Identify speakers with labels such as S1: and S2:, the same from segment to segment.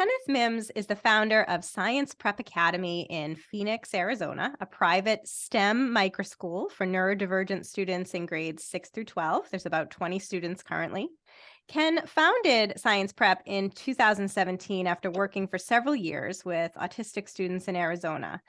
S1: Kenneth Mims is the founder of Science Prep Academy in Phoenix, Arizona, a private STEM microschool for neurodivergent students in grades 6 through 12. There's about 20 students currently. Ken founded Science Prep in 2017 after working for several years with autistic students in Arizona.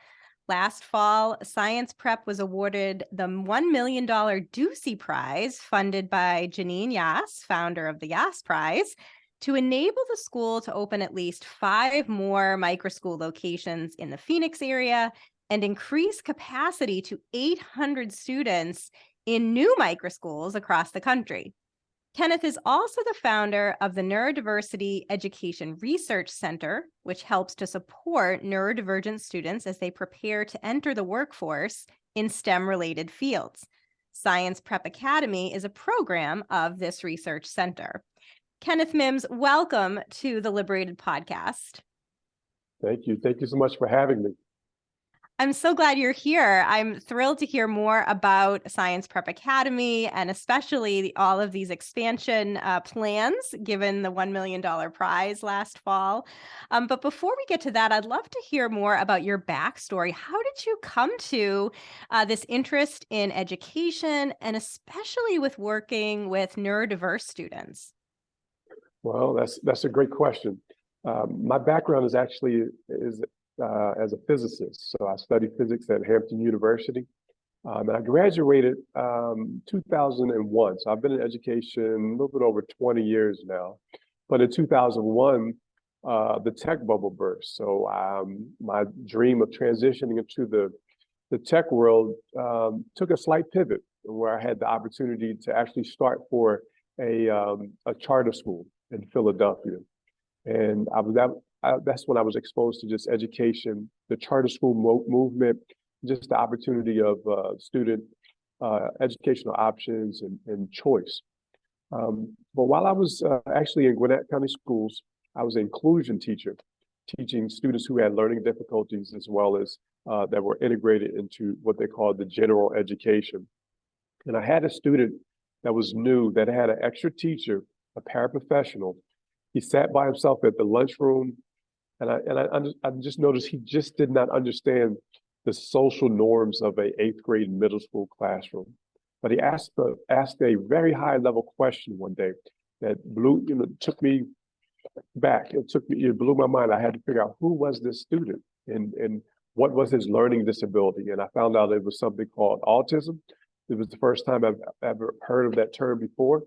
S1: Last fall, Science Prep was awarded the $1 million Ducey Prize, funded by Janine Yass, founder of the Yass Prize, to enable the school to open at least 5 more microschool locations in the Phoenix area and increase capacity to 800 students in new microschools across the country. Kenneth is also the founder of the Neurodiversity Education Research Center, which helps to support neurodivergent students as they prepare to enter the workforce in STEM-related fields. Science Prep Academy is a program of this research center. Kenneth Mims, welcome to the Liberated Podcast.
S2: Thank you. Thank you so much for having me.
S1: I'm so glad you're here. I'm thrilled to hear more about Science Prep Academy and especially all of these expansion plans, given the $1 million prize last fall. But before we get to that, I'd love to hear more about your backstory. How did you come to this interest in education and especially with working with neurodiverse students?
S2: Well, that's a great question. My background is actually as a physicist. So I studied physics at Hampton University. And I graduated 2001. So I've been in education a little bit over 20 years now. But in 2001, the tech bubble burst. So my dream of transitioning into the tech world took a slight pivot where I had the opportunity to actually start for a charter school in Philadelphia. And that's when I was exposed to just education, the charter school movement, just the opportunity of student educational options and choice. But while I was actually in Gwinnett County Schools, I was an inclusion teacher, teaching students who had learning difficulties as well as that were integrated into what they called the general education. And I had a student that was new that had an extra teacher, a paraprofessional. He sat by himself at the lunchroom, and I just noticed he just did not understand the social norms of an 8th grade middle school classroom. But he asked a very high level question one day that took me back. It blew my mind. I had to figure out who was this student and what was his learning disability. And I found out it was something called autism. It was the first time I've ever heard of that term before.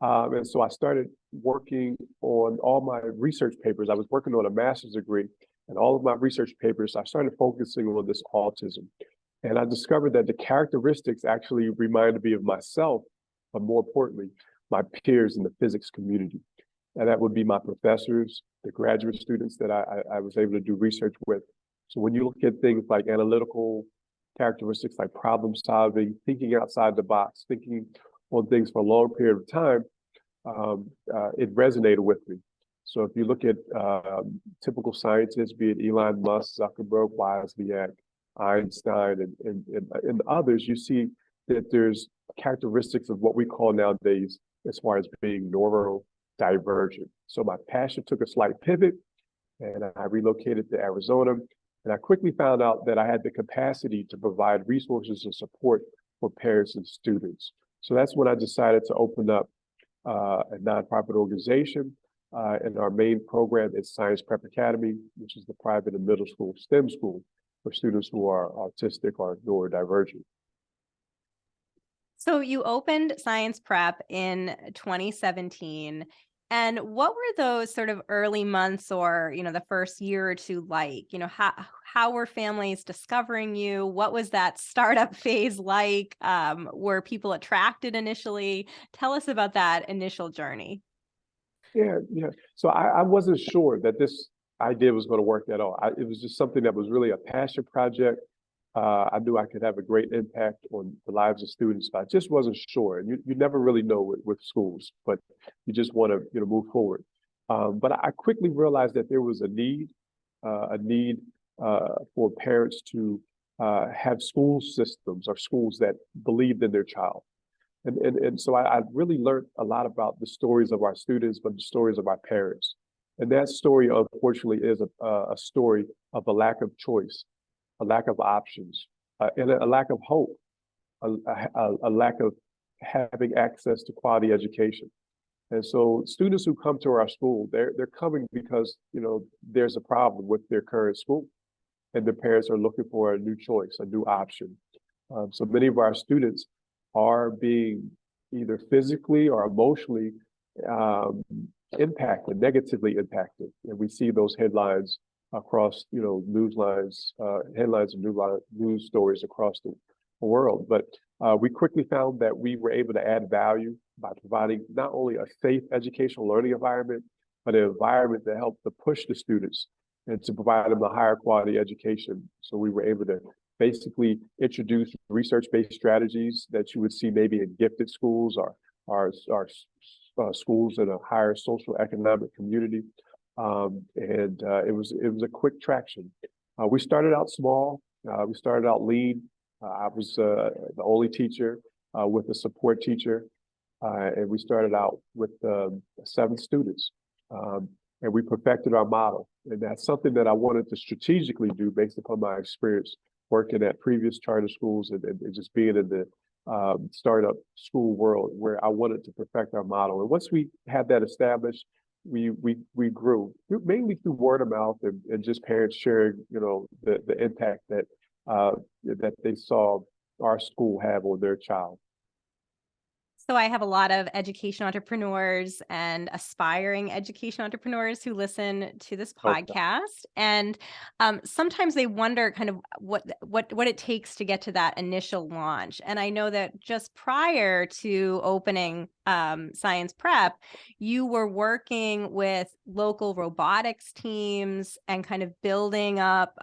S2: And so I started working on all my research papers. I was working on a master's degree, and all of my research papers, I started focusing on this autism. And I discovered that the characteristics actually reminded me of myself, but more importantly, my peers in the physics community. And that would be my professors, the graduate students that I was able to do research with. So when you look at things like analytical characteristics, like problem solving, thinking outside the box, thinking on things for a long period of time, it resonated with me. So if you look at typical scientists, be it Elon Musk, Zuckerberg, Wozniak, Einstein, and others, you see that there's characteristics of what we call nowadays as far as being neurodivergent. So my passion took a slight pivot, and I relocated to Arizona. And I quickly found out that I had the capacity to provide resources and support for parents and students. So that's when I decided to open up a nonprofit organization. And our main program is Science Prep Academy, which is the private and middle school STEM school for students who are autistic or neurodivergent.
S1: So you opened Science Prep in 2017. And what were those sort of early months or, the first year or two like? How were families discovering you? What was that startup phase like? Were people attracted initially? Tell us about that initial journey.
S2: Yeah. So I wasn't sure that this idea was going to work at all. It was just something that was really a passion project. I knew I could have a great impact on the lives of students, but I just wasn't sure. And you never really know with schools, but you just want to move forward. But I quickly realized that there was a need for parents to have school systems or schools that believed in their child. And so I really learned a lot about the stories of our students, but the stories of our parents. And that story, unfortunately, is a story of a lack of choice, a lack of options, and a lack of hope, a lack of having access to quality education. And so students who come to our school, they're coming because, you know, there's a problem with their current school, and the parents are looking for a new choice, a new option. So many of our students are being either physically or emotionally impacted, negatively impacted. And we see those headlines across, you know, headlines and news stories across the world. But we quickly found that we were able to add value by providing not only a safe educational learning environment, but an environment that helped to push the students and to provide them a higher quality education. So we were able to basically introduce research-based strategies that you would see maybe in gifted schools or schools in a higher social economic community. It was a quick traction. We started out small. We started out lean. I was the only teacher with a support teacher. And we started out with 7 students. And we perfected our model. And that's something that I wanted to strategically do based upon my experience working at previous charter schools and just being in the startup school world, where I wanted to perfect our model. And once we had that established, we grew mainly through word of mouth and just parents sharing, you know, the impact that that they saw our school have on their child.
S1: So I have a lot of education entrepreneurs and aspiring education entrepreneurs who listen to this
S2: Okay.
S1: podcast, and sometimes they wonder kind of what it takes to get to that initial launch. And I know that just prior to opening Science Prep, you were working with local robotics teams and kind of building up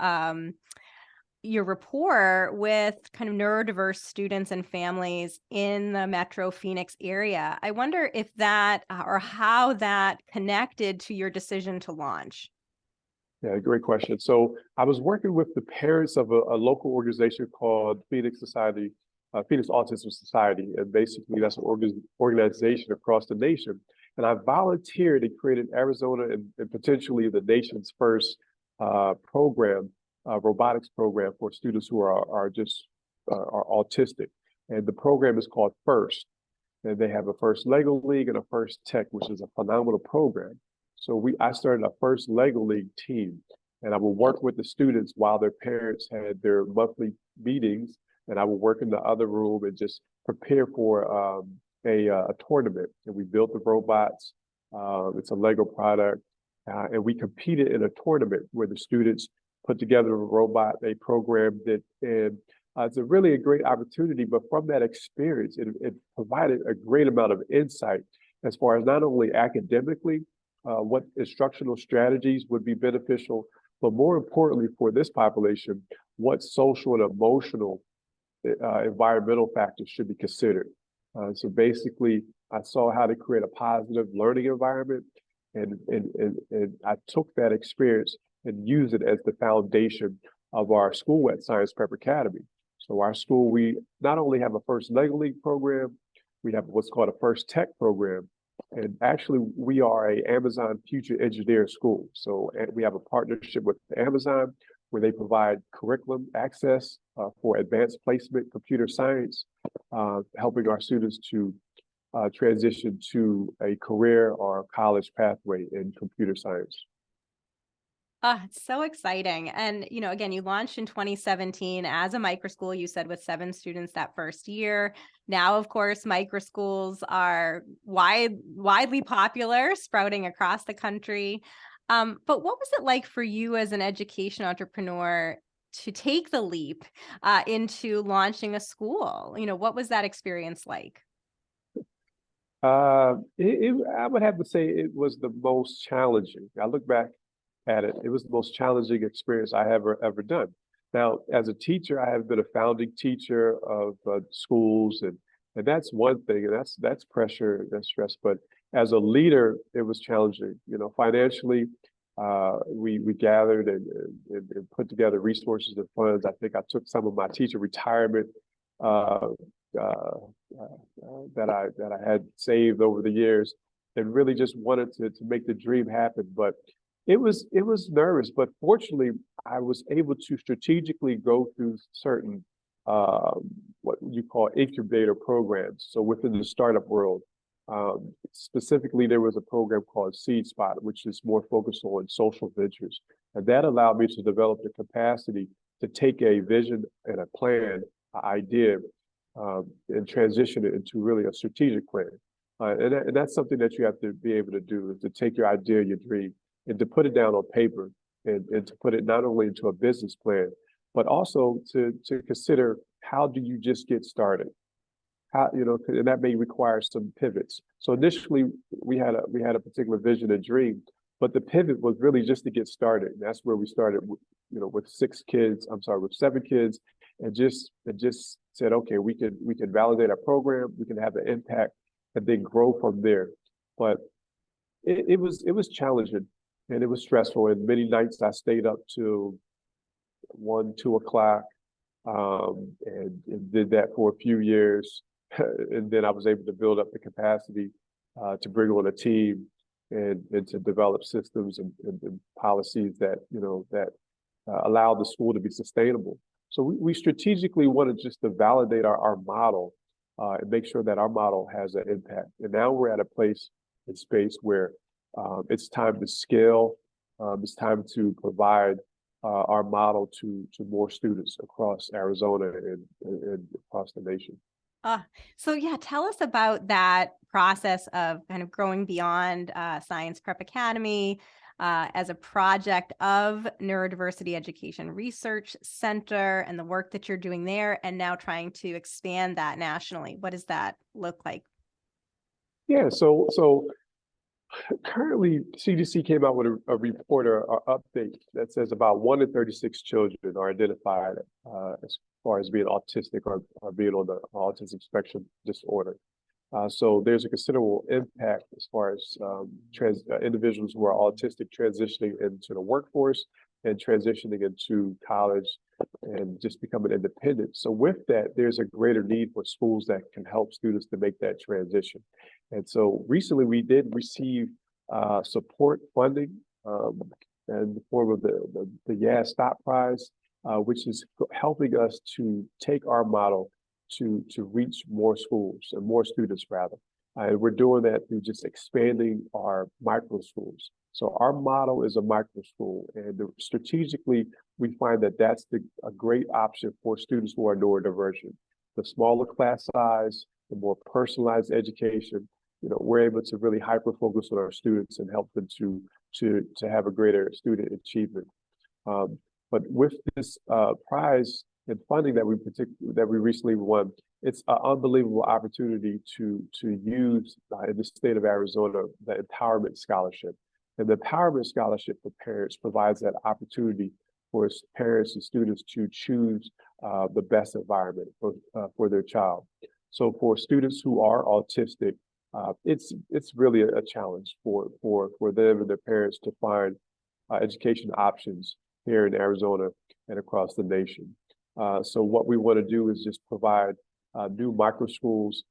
S1: your rapport with kind of neurodiverse students and families in the Metro Phoenix area. I wonder if that or how that connected to your decision to launch.
S2: Yeah, great question. So I was working with the parents of a local organization called Phoenix Autism Society, and basically that's an organization across the nation. And I volunteered and created Arizona and potentially the nation's first program, robotics program for students who are autistic. And the program is called FIRST. And they have a FIRST Lego League and a FIRST Tech, which is a phenomenal program. So I started a FIRST Lego League team, and I would work with the students while their parents had their monthly meetings, and I would work in the other room and just prepare for a tournament. And we built the robots. It's a Lego product, and we competed in a tournament where the students put together a robot, they programmed it, and it's a great opportunity. But from that experience, it provided a great amount of insight as far as not only academically, what instructional strategies would be beneficial, but more importantly for this population, what social and emotional environmental factors should be considered. So basically, I saw how to create a positive learning environment, and I took that experience and use it as the foundation of our school at Science Prep Academy. So our school, we not only have a FIRST Lego League program, we have what's called a FIRST Tech program. And actually, we are a Amazon Future Engineer school. So we have a partnership with Amazon where they provide curriculum access for advanced placement, computer science, helping our students to transition to a career or a college pathway in computer science.
S1: It's so exciting. And, you know, again, you launched in 2017 as a microschool, you said, with 7 students that first year. Now, of course, microschools are widely popular, sprouting across the country. But what was it like for you as an education entrepreneur to take the leap into launching a school? You know, what was that experience like?
S2: I would have to say it was the most challenging. I look back at it, it was the most challenging experience I have ever done. Now, as a teacher, I have been a founding teacher of schools, and that's one thing, and that's pressure, that's stress. But as a leader, it was challenging. You know, financially, we gathered and put together resources and funds. I think I took some of my teacher retirement that I had saved over the years, and really just wanted to make the dream happen. But it was nervous, but fortunately, I was able to strategically go through certain what you call incubator programs. So within the startup world, specifically, there was a program called Seed Spot, which is more focused on social ventures. And that allowed me to develop the capacity to take a vision and a plan, an idea, and transition it into really a strategic plan. And that's something that you have to be able to do, is to take your idea, your dream, and to put it down on paper, and to put it not only into a business plan, but also to consider, how do you just get started? How, and that may require some pivots. So initially we had a particular vision and dream, but the pivot was really just to get started. And that's where we started, with 7 kids, and just said, okay, we can validate our program, we can have an impact, and then grow from there. But it was challenging, and it was stressful. And many nights I stayed up till 1, 2 o'clock, and did that for a few years. And then I was able to build up the capacity to bring on a team, and to develop systems and policies that allow the school to be sustainable. So we strategically wanted just to validate our model, and make sure that our model has an impact. And now we're at a place and space where it's time to scale. It's time to provide our model to more students across Arizona and across the nation.
S1: So yeah, tell us about that process of kind of growing beyond Science Prep Academy as a project of Neurodiversity Education Research Center, and the work that you're doing there, and now trying to expand that nationally. What does that look like?
S2: Yeah, so currently CDC came out with a report or update that says about 1 in 36 children are identified as far as being autistic or being on the autism spectrum disorder. So there's a considerable impact as far as individuals who are autistic transitioning into the workforce and transitioning into college and just becoming independent. So with that, there's a greater need for schools that can help students to make that transition. And so recently we did receive support funding in the form of the YAS Stop Prize, which is helping us to take our model to reach more schools and more students rather. And we're doing that through just expanding our micro schools. So our model is a micro school, and strategically we find that that's a great option for students who are neurodivergent. The smaller class size, the more personalized education, we're able to really hyper focus on our students and help them to have a greater student achievement. But with this prize and funding that we recently won, it's an unbelievable opportunity to use in the state of Arizona the Empowerment Scholarship. And the Empowerment Scholarship for parents provides that opportunity for parents and students to choose the best environment for their child. So for students who are autistic, it's really a challenge for them and their parents to find education options here in Arizona and across the nation. So what we want to do is just provide new micro schools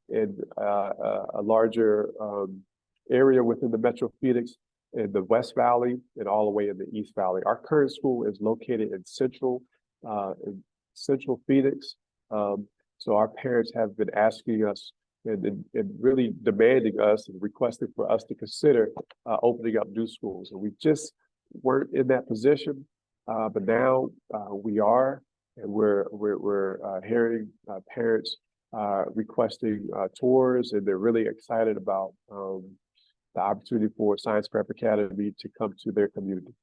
S2: in a larger area within the Metro Phoenix, in the West Valley, and all the way in the East Valley. Our current school is located in Central Phoenix. So our parents have been asking us and really demanding us and requesting for us to consider opening up new schools. And we just weren't in that position, but now we are, and we're hearing parents requesting tours, and they're really excited about the opportunity for Science Prep Academy to come to their community.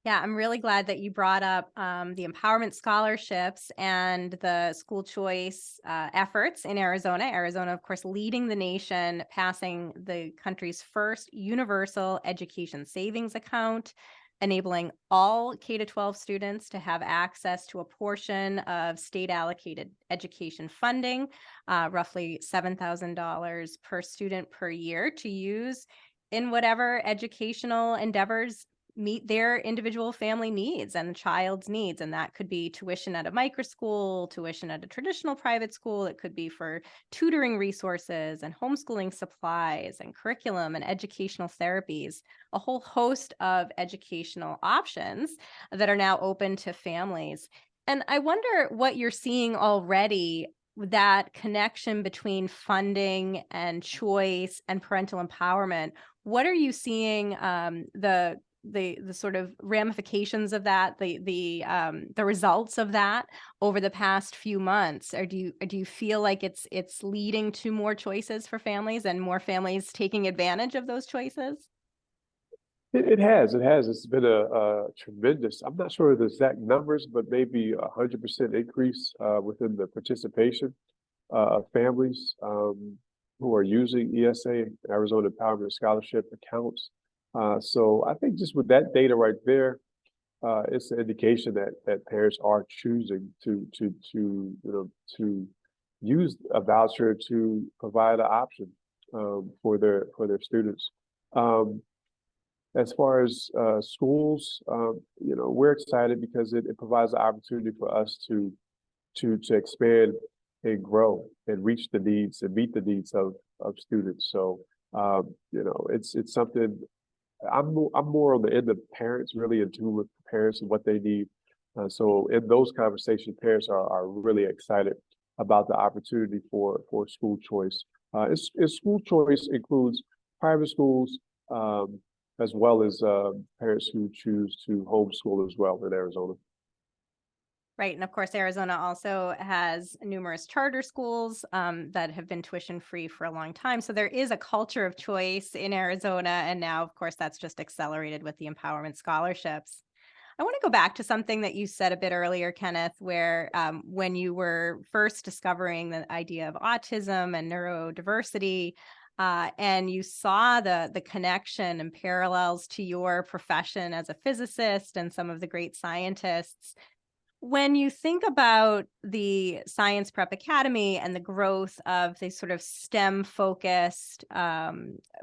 S1: Yeah, I'm really glad that you brought up the empowerment scholarships and the school choice efforts in Arizona. Arizona, of course, leading the nation, passing the country's first universal education savings account, enabling all K-12 students to have access to a portion of state allocated education funding, roughly $7,000 per student per year, to use in whatever educational endeavors meet their individual family needs and child's needs. And that could be tuition at a microschool, tuition at a traditional private school. It could be for tutoring resources and homeschooling supplies and curriculum and educational therapies, a whole host of educational options that are now open to families. And I wonder what you're seeing already, that connection between funding and choice and parental empowerment. What are you seeing the sort of ramifications of that, the results of that over the past few months? Or do you feel like it's leading to more choices for families and more families taking advantage of those choices?
S2: It has. It's been a tremendous, I'm not sure of the exact numbers, but maybe 100% increase within the participation of families who are using ESA, Arizona Empowerment Scholarship accounts. So I think just with that data right there, it's an indication that parents are choosing to use a voucher to provide an option for their students. As far as schools, we're excited because it provides an opportunity for us to expand and grow and reach the needs and meet the needs of students. So it's something I'm more on the end of parents, really in tune with parents and what they need. So in those conversations, parents are really excited about the opportunity for school choice. School choice includes private schools, as well as parents who choose to homeschool as well in Arizona.
S1: Right. And of course, Arizona also has numerous charter schools that have been tuition free for a long time. So there is a culture of choice in Arizona. And now, of course, that's just accelerated with the empowerment scholarships. I want to go back to something that you said a bit earlier, Kenneth, where when you were first discovering the idea of autism and neurodiversity, and you saw the connection and parallels to your profession as a physicist and some of the great scientists. When you think about the Science Prep Academy and the growth of the sort of STEM focused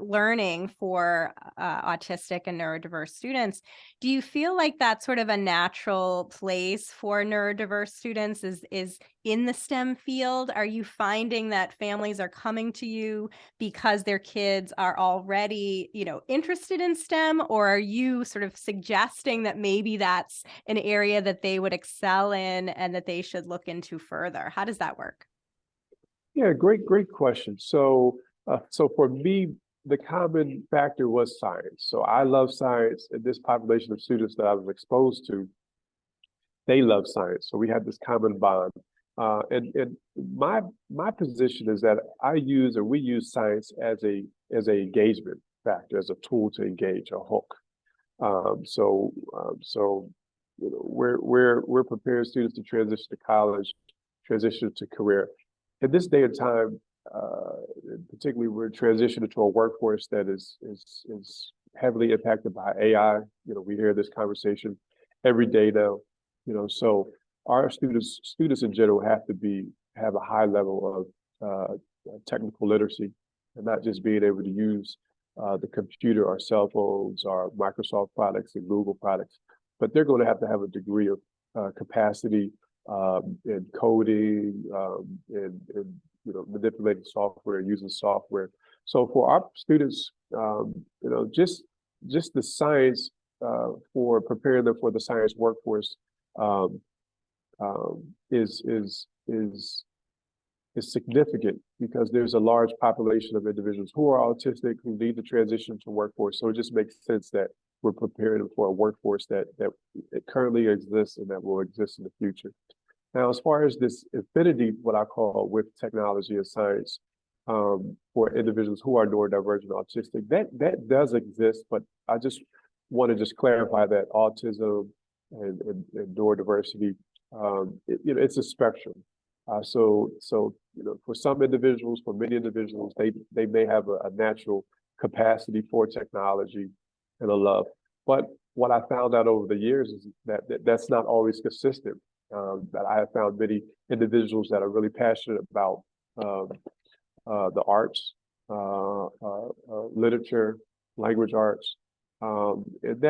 S1: learning for autistic and neurodiverse students, do you feel like that's sort of a natural place for neurodiverse students is in the STEM field? Are you finding that families are coming to you because their kids are already, interested in STEM, or are you sort of suggesting that maybe that's an area that they would excel in and that they should look into further? How does that work?
S2: Yeah, great question. So for me, the common factor was science. So I love science, and this population of students that I was exposed to, they love science. So we had this common bond. And my position is that we use science as a engagement factor, as a tool to engage, a hook. We're preparing students to transition to college, transition to career. In this day and time, particularly, we're transitioning to a workforce that is heavily impacted by AI. We hear this conversation every day now. So our students in general have a high level of technical literacy, and not just being able to use the computer or cell phones or Microsoft products and Google products, but they're going to have a degree of capacity in coding, and manipulating software, using software. So for our students, just the science for preparing them for the science workforce is significant, because there's a large population of individuals who are autistic who need to transition to workforce. So it just makes sense that we're preparing them for a workforce that it currently exists and that will exist in the future. Now, as far as this affinity, what I call with technology and science, for individuals who are neurodivergent autistic, that does exist, but I just want to clarify that autism and neurodiversity, it's a spectrum. So for some individuals, for many individuals, they may have a natural capacity for technology and a love. But what I found out over the years is that that's not always consistent. That I have found many individuals that are really passionate about the arts, literature, language arts, And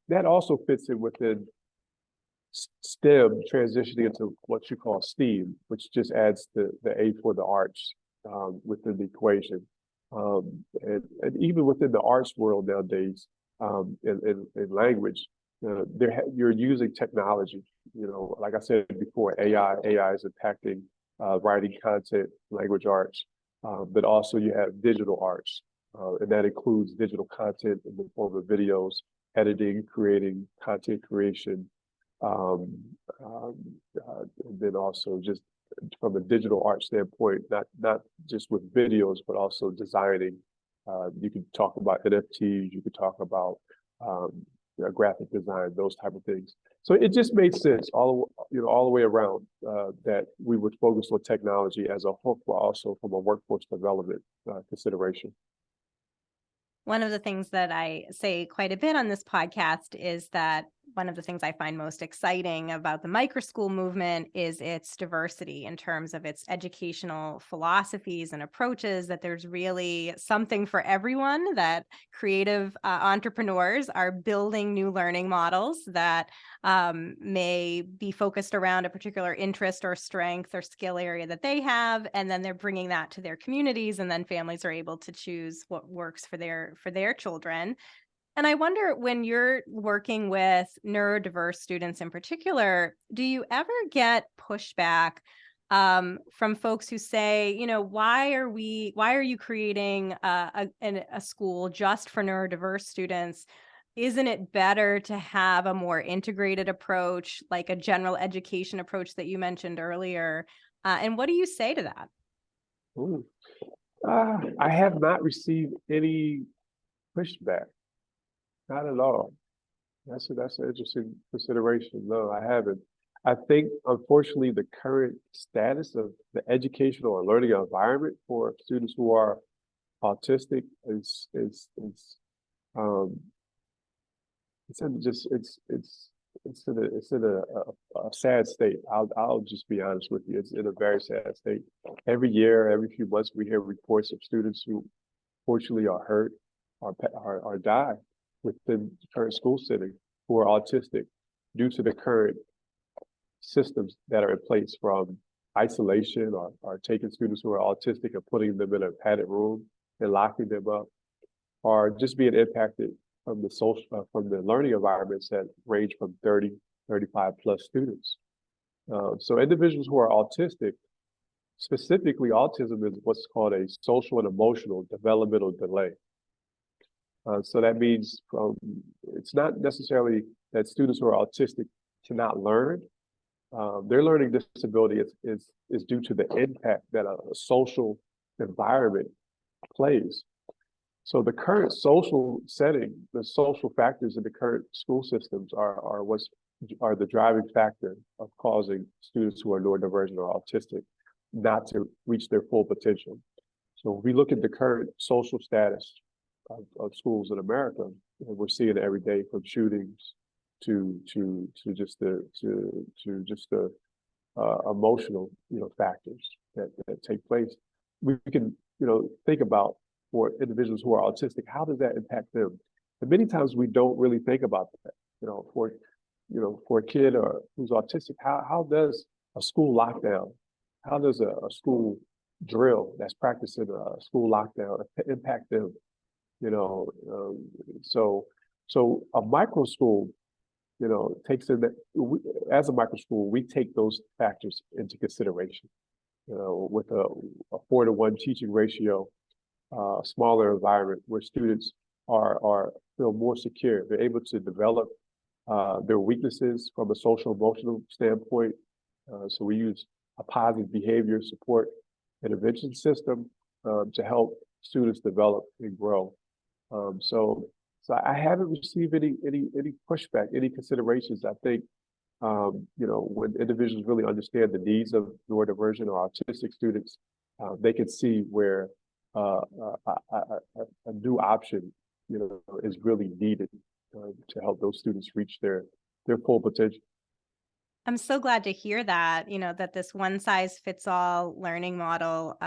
S2: that also fits in within STEM, transitioning into what you call STEAM, which just adds the A for the arts within the equation. And even within the arts world nowadays, in language, you're using technology. Like I said before, AI is impacting writing content, language arts, but also you have digital arts, and that includes digital content in the form of videos, editing, creating, content creation, and then also just from a digital art standpoint, not just with videos, but also designing. You can talk about NFTs, you could talk about graphic design, those type of things. So it just made sense all the way around that we would focus on technology as a whole, but also from a workforce development consideration.
S1: One of the things that I say quite a bit on this podcast is that one of the things I find most exciting about the microschool movement is its diversity in terms of its educational philosophies and approaches, that there's really something for everyone, that creative entrepreneurs are building new learning models that may be focused around a particular interest or strength or skill area that they have, and then they're bringing that to their communities, and then families are able to choose what works for their children. And I wonder, when you're working with neurodiverse students in particular, do you ever get pushback from folks who say, why are you creating a school just for neurodiverse students? Isn't it better to have a more integrated approach, like a general education approach that you mentioned earlier? And what do you say to that?
S2: Ooh. I have not received any pushback. Not at all. That's an interesting consideration. No, I haven't. I think, unfortunately, the current status of the educational or learning environment for students who are autistic is um it's in a sad state. I'll just be honest with you. It's in a very sad state. Every year, every few months, we hear reports of students who fortunately are hurt or die within the current school setting who are autistic due to the current systems that are in place, from isolation or taking students who are autistic and putting them in a padded room and locking them up, or just being impacted from the learning environments that range from 30, 35 plus students. So individuals who are autistic, specifically autism is what's called a social and emotional developmental delay. So that means it's not necessarily that students who are autistic cannot learn. Their learning disability is due to the impact that a social environment plays. So the current social setting, the social factors in the current school systems are the driving factor of causing students who are neurodivergent or autistic not to reach their full potential. So if we look at the current social status of schools in America, and we're seeing it every day, from shootings to just the emotional factors that take place. We can think about, for individuals who are autistic, how does that impact them? And many times we don't really think about that. For a kid who's autistic, how does a school lockdown, how does a school drill that's practicing a school lockdown impact them? So a micro school, takes in that. As a micro school, we take those factors into consideration. With a 4-to-1 teaching ratio, a smaller environment where students feel more secure. They're able to develop their weaknesses from a social emotional standpoint. So we use a positive behavior support intervention system to help students develop and grow. So I haven't received any pushback, any considerations. I think when individuals really understand the needs of neurodivergent or autistic students, they can see where a new option is really needed to help those students reach their full potential.
S1: I'm so glad to hear that, that this one size fits all learning model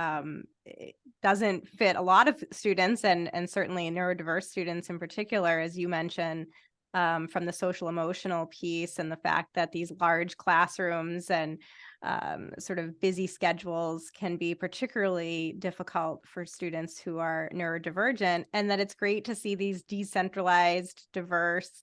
S1: doesn't fit a lot of students, and certainly neurodiverse students in particular, as you mentioned, from the social emotional piece and the fact that these large classrooms and sort of busy schedules can be particularly difficult for students who are neurodivergent, and that it's great to see these decentralized, diverse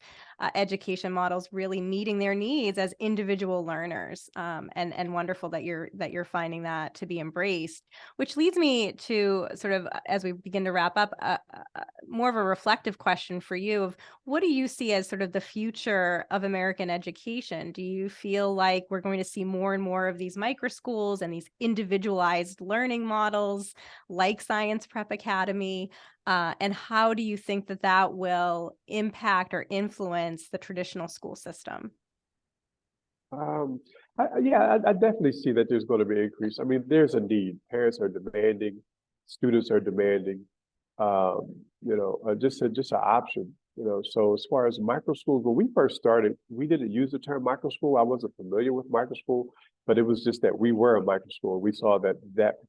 S1: education models really meeting their needs as individual learners, and wonderful that you're finding that to be embraced. Which leads me to sort of, as we begin to wrap up, more of a reflective question for you of what do you see as sort of the future of American education? Do you feel like we're going to see more and more of these microschools and these individualized learning models like Science Prep Academy? And how do you think that that will impact or influence the traditional school system?
S2: I definitely see that there's going to be an increase. I mean, there's a need. Parents are demanding, students are demanding, just an option. So as far as micro schools, when we first started, we didn't use the term micro school. I wasn't familiar with micro school, but it was just that we were a micro school. We saw that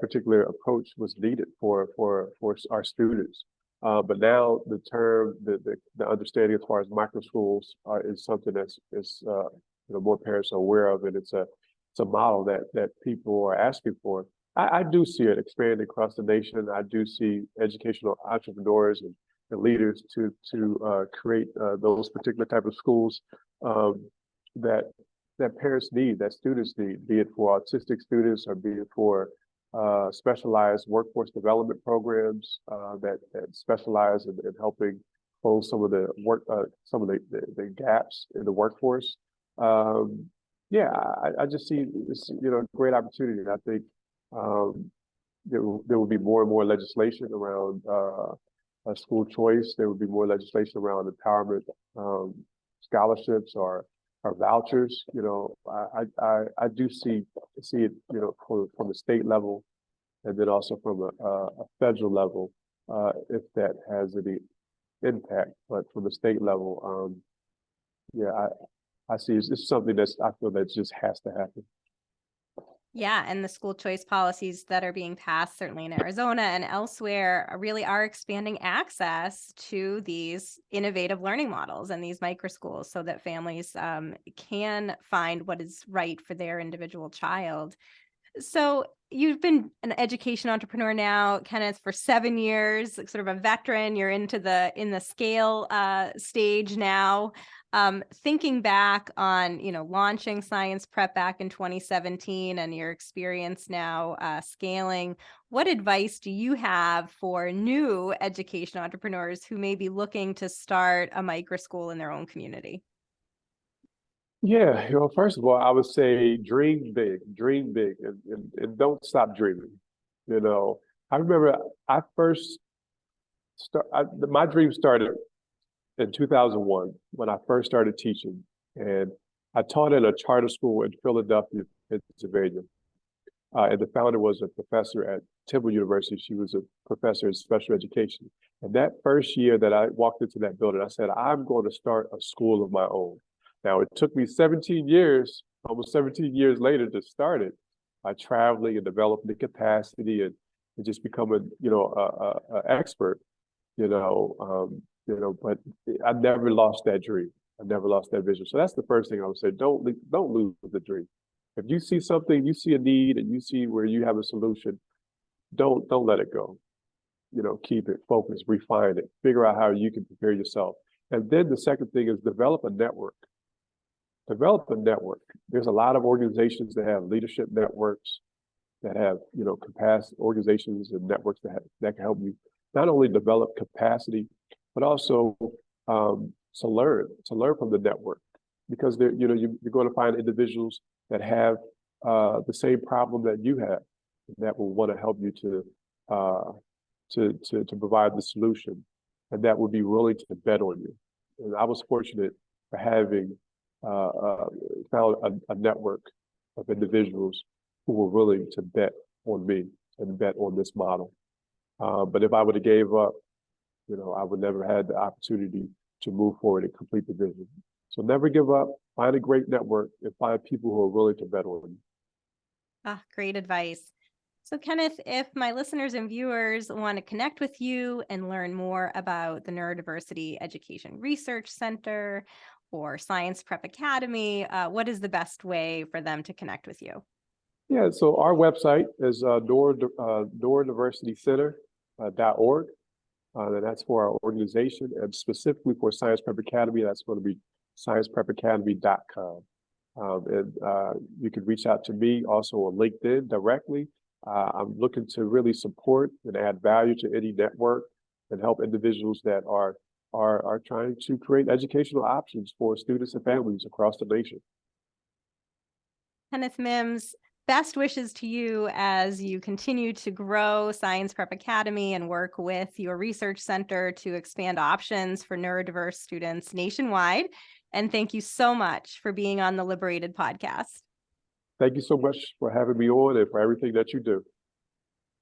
S2: particular approach was needed for our students. But now the term, the understanding as far as micro schools is something that's more parents are aware of, and it's a model that people are asking for. I do see it expanding across the nation. I do see educational entrepreneurs and leaders to create those particular type of schools that parents need, that students need, be it for autistic students or be it for specialized workforce development programs that specialize in helping close some of the gaps in the workforce. I just see this, great opportunity. And I think there will be more and more legislation around school choice. There will be more legislation around empowerment scholarships or vouchers. I do see it, from the state level, and then also from a federal level, if that has any impact. But from the state level, I see it's something I feel that just has to happen.
S1: Yeah, and the school choice policies that are being passed, certainly in Arizona and elsewhere, really are expanding access to these innovative learning models and these microschools so that families can find what is right for their individual child. So you've been an education entrepreneur now, Kenneth, for 7 years, like sort of a veteran. You're in the scale stage now. Thinking back on, launching Science Prep back in 2017 and your experience now scaling, what advice do you have for new education entrepreneurs who may be looking to start a microschool in their own community?
S2: Yeah, first of all, I would say dream big, and don't stop dreaming. I remember my dream started in 2001 when I first started teaching, and I taught at a charter school in Philadelphia, Pennsylvania. And the founder was a professor at Temple University. She was a professor in special education. And that first year that I walked into that building, I said, I'm going to start a school of my own. Now, it took me 17 years, almost 17 years later, to start it by traveling and developing the capacity and just becoming, an expert, but I never lost that dream. I never lost that vision. So that's the first thing I would say. Don't lose the dream. If you see something, you see a need, and you see where you have a solution, don't let it go. Keep it focused, refine it, figure out how you can prepare yourself. And then the second thing is develop a network. There's a lot of organizations that have leadership networks, that have, capacity organizations and networks that can help you not only develop capacity, but also to learn from the network, because you're going to find individuals that have the same problem that you have, that will want to help you to provide the solution, and that will be willing to bet on you. And I was fortunate for having found a network of individuals who were willing to bet on me and bet on this model. But if I would have gave up, I would never had the opportunity to move forward and complete the vision. So never give up, find a great network, and find people who are willing to bet on you.
S1: Great advice. So Kenneth, if my listeners and viewers want to connect with you and learn more about the Neurodiversity Education Research Center or Science Prep Academy, what is the best way for them to connect with you?
S2: Yeah, so our website is neurodiversitycenter.org. And that's for our organization, and specifically for Science Prep Academy, that's going to be scienceprepacademy.com. And you can reach out to me also on LinkedIn directly. I'm looking to really support and add value to any network and help individuals that are trying to create educational options for students and families across the nation.
S1: Kenneth Mims, best wishes to you as you continue to grow Science Prep Academy and work with your research center to expand options for neurodiverse students nationwide. And thank you so much for being on the Liberated podcast.
S2: Thank you so much for having me on and for everything that you do.